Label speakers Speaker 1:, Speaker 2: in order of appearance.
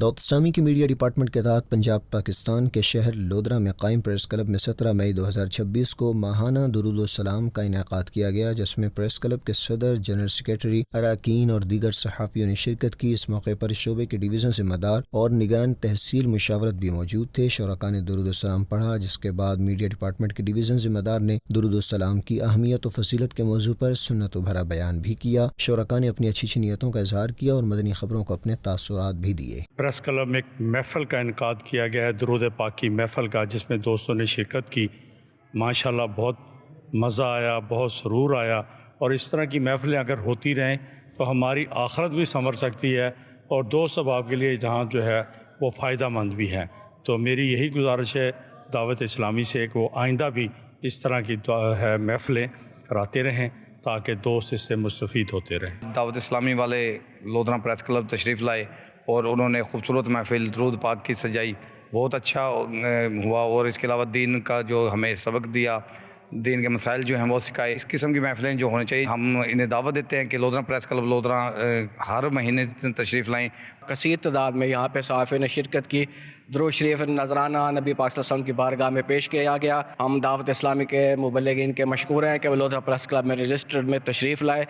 Speaker 1: دعوت اسلامی کی میڈیا ڈپارٹمنٹ کے تحت پنجاب پاکستان کے شہر لودھرا میں قائم پریس کلب میں 17 مئی 2026 کو ماہانہ درود السلام کا انعقاد کیا گیا، جس میں پریس کلب کے صدر، جنرل سیکریٹری، اراکین اور دیگر صحافیوں نے شرکت کی۔ اس موقع پر شعبے کے ڈویژن ذمہ دار اور نگران تحصیل مشاورت بھی موجود تھے۔ شرکاء نے درود السلام پڑھا، جس کے بعد میڈیا ڈپارٹمنٹ کے ڈویژن ذمہ دار نے درود السلام کی اہمیت و فضیلت کے موضوع پر سنت و بھرا بیان بھی کیا۔ شرکاء نے اپنی اچھی نیتوں کا اظہار کیا اور مدنی خبروں کو اپنے تاثرات بھی دیے۔
Speaker 2: پریس کلب میں ایک محفل کا انعقاد کیا گیا ہے، درود پاک کی محفل کا، جس میں دوستوں نے شرکت کی۔ ماشاءاللہ بہت مزہ آیا، بہت سرور آیا، اور اس طرح کی محفلیں اگر ہوتی رہیں تو ہماری آخرت بھی سنور سکتی ہے اور دوست احباب کے لیے جہاں جو ہے وہ فائدہ مند بھی ہے۔ تو میری یہی گزارش ہے دعوت اسلامی سے کہ وہ آئندہ بھی اس طرح کی محفلیں کراتے رہیں تاکہ دوست اس سے مستفید ہوتے رہیں۔
Speaker 3: دعوت اسلامی والے لودھرا پریس کلب تشریف لائے اور انہوں نے خوبصورت محفل درود پاک کی سجائی، بہت اچھا ہوا، اور اس کے علاوہ دین کا جو ہمیں سبق دیا، دین کے مسائل جو ہیں وہ سکھائے۔ اس قسم کی محفلیں جو ہونے چاہیے، ہم انہیں دعوت دیتے ہیں کہ لودھرا پریس کلب لودھرا ہر مہینے تشریف لائیں۔
Speaker 4: کثیر تعداد میں یہاں پہ صحافیوں نے شرکت کی۔ درود شریف نذرانہ نبی پاک صلی اللہ علیہ وسلم کی بارگاہ میں پیش کیا گیا۔ ہم دعوت اسلامی کے مبلغین کے مشکور ہیں کہ وہ لودھرا پریس کلب میں رجسٹرڈ میں تشریف لائے۔